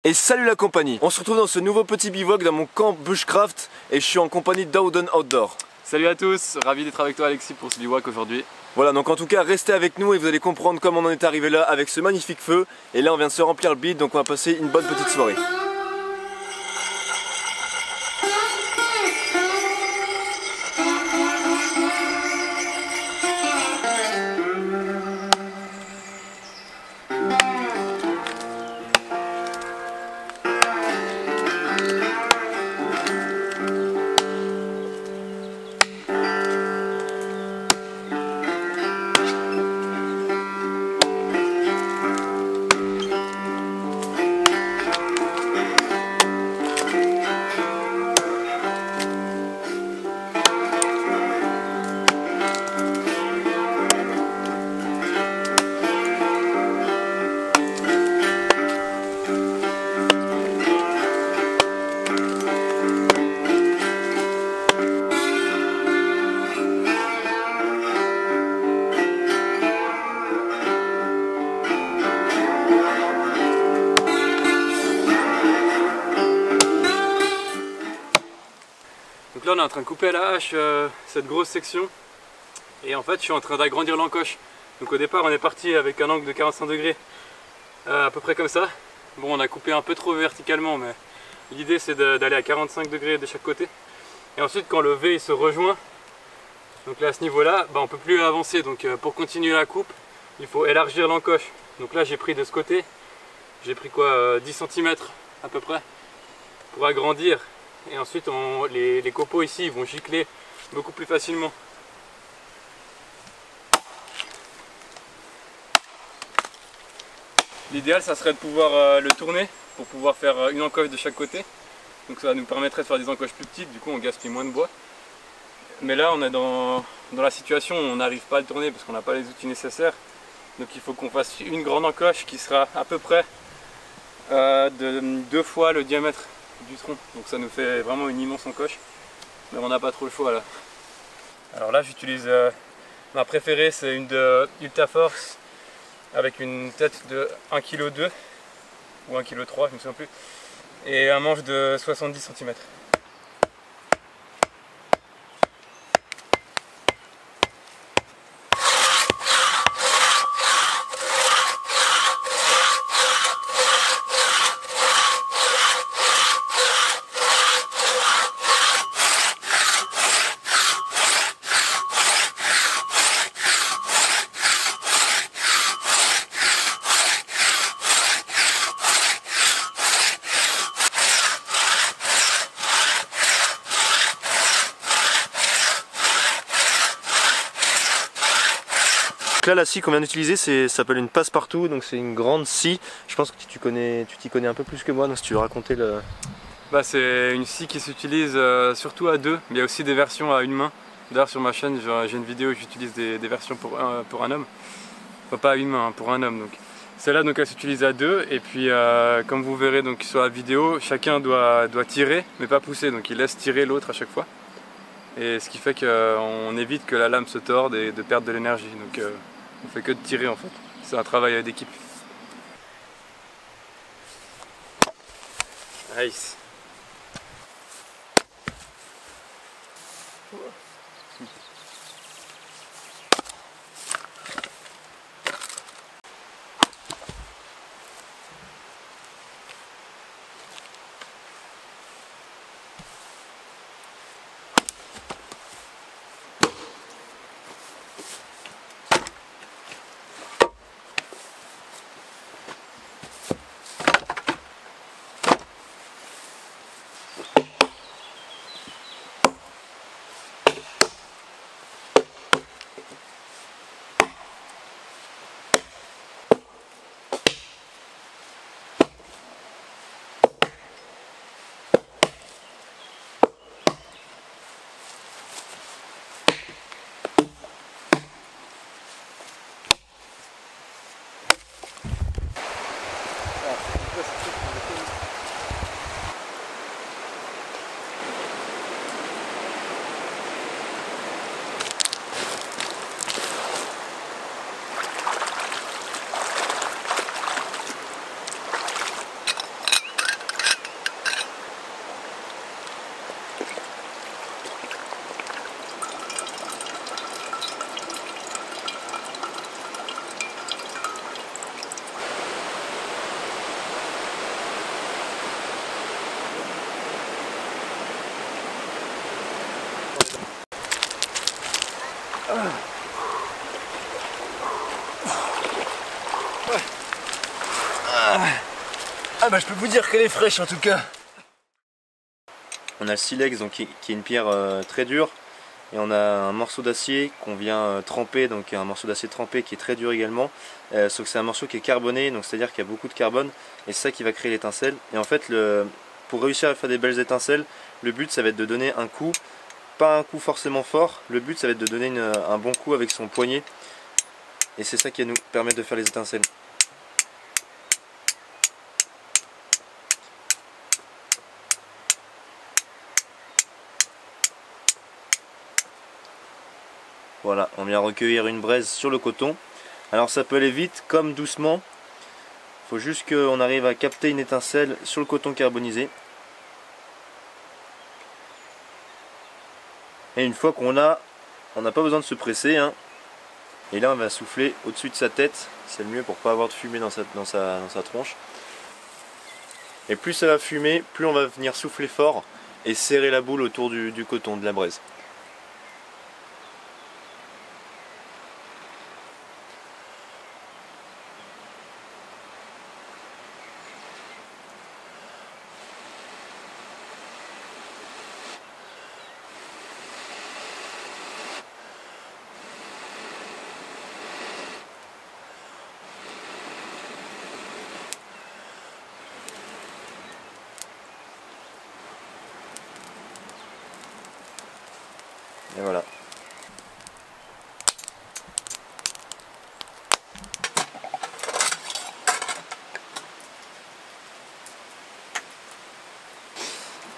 Et salut la compagnie, on se retrouve dans ce nouveau petit bivouac dans mon camp Bushcraft et je suis en compagnie d'Auden Outdoor. Salut à tous, ravi d'être avec toi Alexis pour ce bivouac aujourd'hui. Voilà, donc en tout cas restez avec nous et vous allez comprendre comment on en est arrivé là avec ce magnifique feu. Et là on vient de se remplir le bide, donc on va passer une bonne petite soirée. Donc là on est en train de couper à la hache cette grosse section et en fait je suis en train d'agrandir l'encoche. Donc au départ on est parti avec un angle de 45 degrés à peu près comme ça. Bon, on a coupé un peu trop verticalement, mais l'idée c'est d'aller à 45 degrés de chaque côté. Et ensuite quand le V il se rejoint, donc là à ce niveau là, on peut plus avancer. Donc pour continuer la coupe il faut élargir l'encoche. Donc là j'ai pris de ce côté, j'ai pris quoi 10 cm à peu près pour agrandir. Et ensuite les copeaux ici ils vont gicler beaucoup plus facilement. L'idéal ça serait de pouvoir le tourner pour pouvoir faire une encoche de chaque côté. Donc ça nous permettrait de faire des encoches plus petites, du coup on gaspille moins de bois. Mais là on est dans la situation où on n'arrive pas à le tourner parce qu'on n'a pas les outils nécessaires. Donc il faut qu'on fasse une grande encoche qui sera à peu près de 2 fois le diamètre du tronc, donc ça nous fait vraiment une immense encoche, mais on n'a pas trop le choix là. Alors là j'utilise ma préférée, c'est une de Ultra Force avec une tête de 1,2 kg ou 1,3 kg, je ne me souviens plus, et un manche de 70 cm. Là la scie qu'on vient d'utiliser ça s'appelle une passe-partout, donc c'est une grande scie. Je pense que tu t'y connais un peu plus que moi, donc si tu veux raconter le... C'est une scie qui s'utilise surtout à deux, mais il y a aussi des versions à une main. D'ailleurs sur ma chaîne j'ai une vidéo où j'utilise des versions pour un homme. Enfin pas à une main, hein, pour un homme. Donc celle-là elle s'utilise à deux et puis comme vous verrez donc sur la vidéo, chacun doit tirer mais pas pousser, donc il laisse tirer l'autre à chaque fois. Et ce qui fait qu'on évite que la lame se torde et de perdre de l'énergie. Donc on fait que de tirer en fait. C'est un travail d'équipe. Nice. Ah bah je peux vous dire qu'elle est fraîche en tout cas. On a le silex donc, qui est une pierre très dure. Et on a un morceau d'acier qu'on vient tremper, donc un morceau d'acier trempé qui est très dur également. Sauf que c'est un morceau qui est carboné, donc c'est-à-dire qu'il y a beaucoup de carbone. Et c'est ça qui va créer l'étincelle. Et en fait, pour réussir à faire des belles étincelles, le but ça va être de donner un coup. Pas un coup forcément fort, le but ça va être de donner un bon coup avec son poignet. Et c'est ça qui va nous permettre de faire les étincelles. Voilà, on vient recueillir une braise sur le coton. Alors ça peut aller vite comme doucement. Il faut juste qu'on arrive à capter une étincelle sur le coton carbonisé. Et une fois qu'on l'a, on n'a pas besoin de se presser, hein. Et là on va souffler au-dessus de sa tête. C'est le mieux pour pas avoir de fumée dans sa tronche. Et plus ça va fumer, plus on va venir souffler fort et serrer la boule autour du coton, de la braise. Et voilà.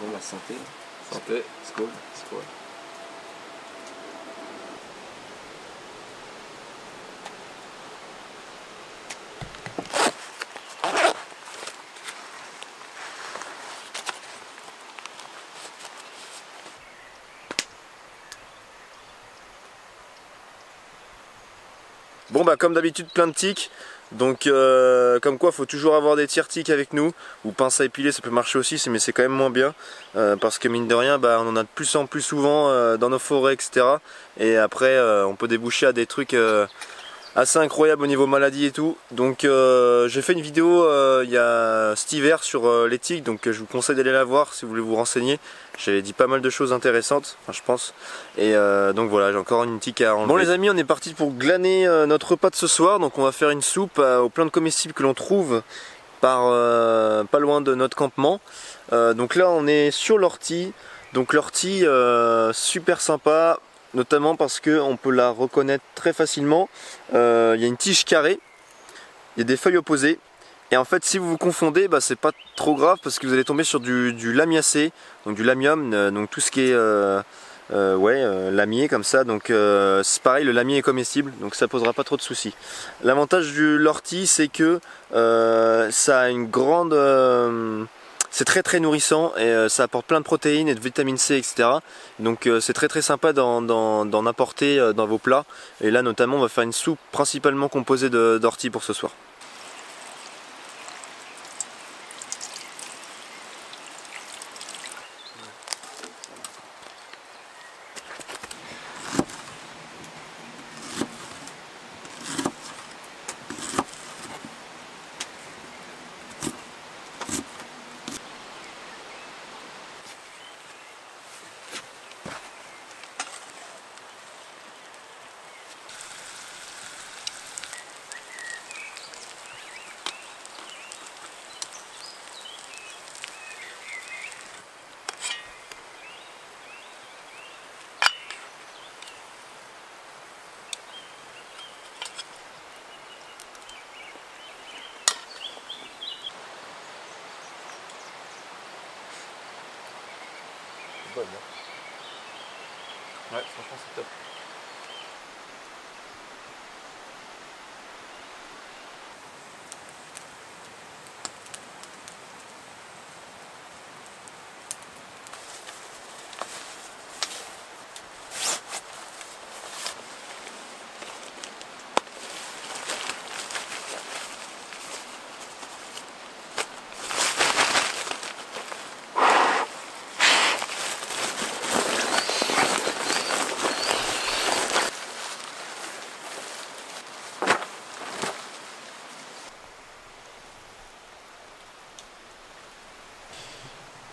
Bon, la santé. Santé. Skål. Skål. Bon bah comme d'habitude plein de tiques, donc comme quoi faut toujours avoir des tire-tiques avec nous, ou pince à épiler ça peut marcher aussi mais c'est quand même moins bien, parce que mine de rien bah, on en a de plus en plus souvent dans nos forêts etc. Et après on peut déboucher à des trucs assez incroyables au niveau maladie et tout. Donc j'ai fait une vidéo il y a cet hiver sur les tiques, donc je vous conseille d'aller la voir si vous voulez vous renseigner. J'avais dit pas mal de choses intéressantes, enfin, je pense. Et donc voilà, j'ai encore une tique à enlever. Bon les amis, on est parti pour glaner notre repas de ce soir. Donc on va faire une soupe aux plantes de comestibles que l'on trouve pas loin de notre campement. Donc là on est sur l'ortie. Donc l'ortie super sympa, notamment parce qu'on peut la reconnaître très facilement. Il y a une tige carrée, il y a des feuilles opposées. Et en fait si vous vous confondez, bah, c'est pas trop grave parce que vous allez tomber sur du lamiacé, donc du lamium, donc tout ce qui est lamier comme ça. Donc c'est pareil, le lamier est comestible, donc ça posera pas trop de soucis. L'avantage de l'ortie c'est que ça a une grande... c'est très très nourrissant et ça apporte plein de protéines et de vitamine C etc. Donc c'est très très sympa d'en apporter dans vos plats. Et là notamment on va faire une soupe principalement composée d'ortie pour ce soir. Bonne, hein. Ouais, franchement c'est top.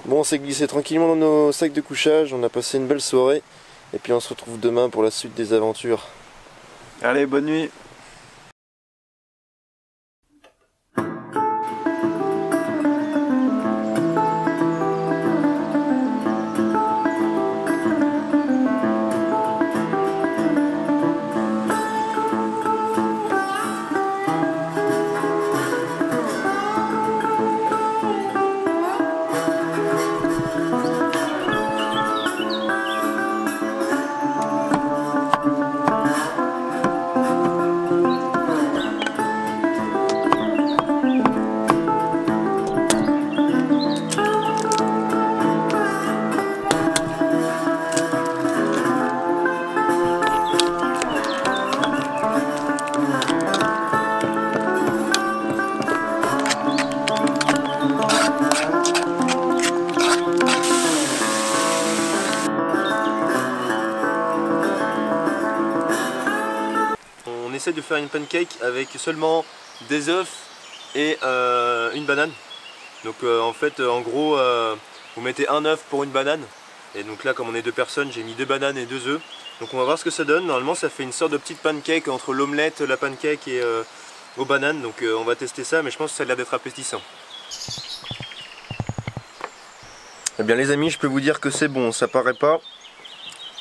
Bon, on s'est glissé tranquillement dans nos sacs de couchage, on a passé une belle soirée. Et puis on se retrouve demain pour la suite des aventures. Allez, bonne nuit. On essaie de faire une pancake avec seulement des œufs et une banane. Donc en fait, en gros, vous mettez un œuf pour une banane. Et donc là, comme on est 2 personnes, j'ai mis 2 bananes et 2 œufs. Donc on va voir ce que ça donne. Normalement, ça fait une sorte de petite pancake entre l'omelette, la pancake et aux bananes. Donc on va tester ça, mais je pense que ça a l'air d'être appétissant. Eh bien les amis, je peux vous dire que c'est bon, ça paraît pas.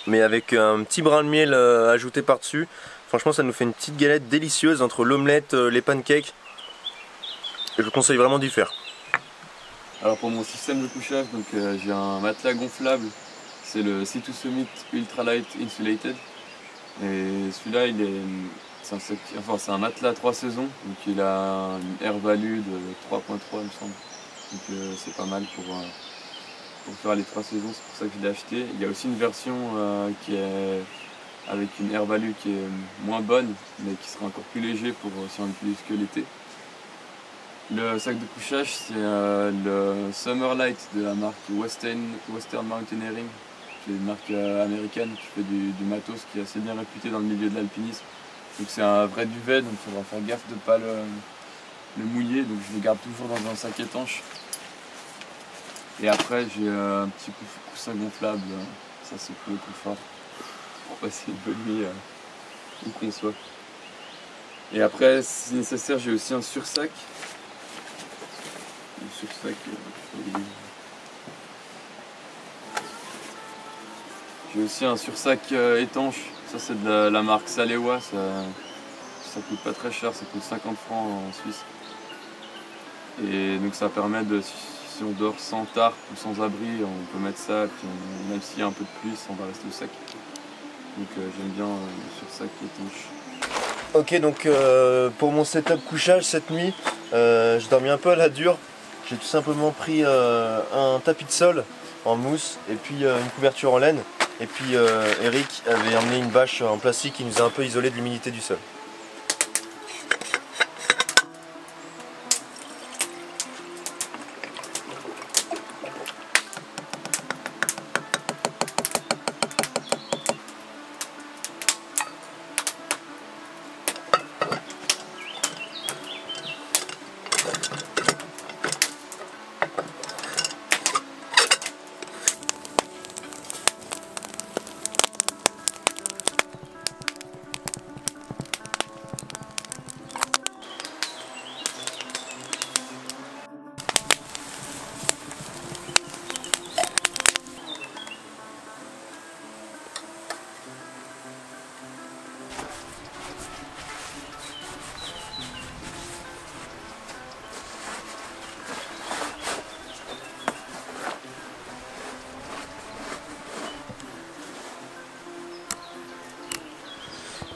Mais avec un petit brin de miel ajouté par-dessus, franchement ça nous fait une petite galette délicieuse entre l'omelette, les pancakes. Et je vous conseille vraiment d'y faire. Alors pour mon système de couchage, donc j'ai un matelas gonflable, c'est le C2 Summit Ultralight Insulated. Et celui-là c'est un matelas 3 saisons, donc il a une air value de 3.3 il me semble. Donc c'est pas mal pour faire les 3 saisons, c'est pour ça que je l'ai acheté. Il y a aussi une version qui est avec une air value qui est moins bonne, mais qui sera encore plus léger pour si on n'utilise que l'été. Le sac de couchage, c'est le Summerlight de la marque Western Mountaineering, qui est une marque américaine qui fait du matos qui est assez bien réputé dans le milieu de l'alpinisme. Donc c'est un vrai duvet, donc il faudra faire gaffe de ne pas le mouiller, donc je le garde toujours dans un sac étanche. Et après j'ai un petit coussin gonflable, ça c'est pour le confort, pour passer une bonne nuit où qu'on soit. Et après, si nécessaire, j'ai aussi un sursac. J'ai aussi un sursac étanche, ça c'est de la marque Salewa, ça coûte pas très cher, ça coûte 50 francs en Suisse. Et donc ça permet de, si on dort sans tarp ou sans abri, on peut mettre ça, et puis même s'il y a un peu de pluie, on va rester au sec. Donc j'aime bien le sursac étanche. Ok, donc pour mon setup couchage cette nuit, je dormis un peu à la dure. J'ai tout simplement pris un tapis de sol en mousse et puis une couverture en laine. Et puis Eric avait emmené une bâche en plastique qui nous a un peu isolé de l'humidité du sol.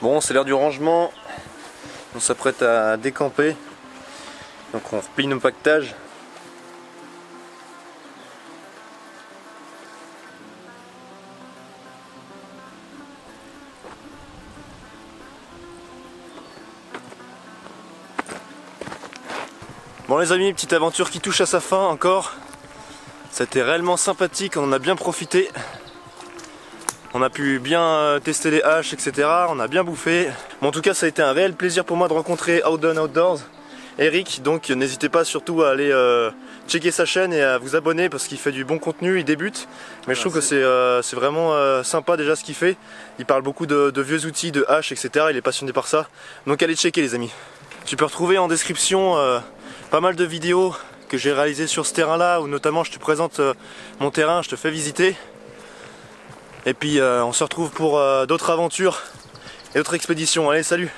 Bon, c'est l'heure du rangement. On s'apprête à décamper. Donc on replie nos pactages. Bon les amis, petite aventure qui touche à sa fin encore. C'était réellement sympathique, on en a bien profité. On a pu bien tester les haches, etc. On a bien bouffé. Bon, en tout cas, ça a été un réel plaisir pour moi de rencontrer Outdone Outdoors, Eric. Donc n'hésitez pas surtout à aller checker sa chaîne et à vous abonner parce qu'il fait du bon contenu, il débute. Mais je trouve que c'est vraiment sympa déjà ce qu'il fait. Il parle beaucoup de vieux outils, de haches, etc. Il est passionné par ça. Donc allez checker les amis. Tu peux retrouver en description pas mal de vidéos que j'ai réalisées sur ce terrain là, où notamment je te présente mon terrain, je te fais visiter. Et puis on se retrouve pour d'autres aventures et d'autres expéditions. Allez, salut!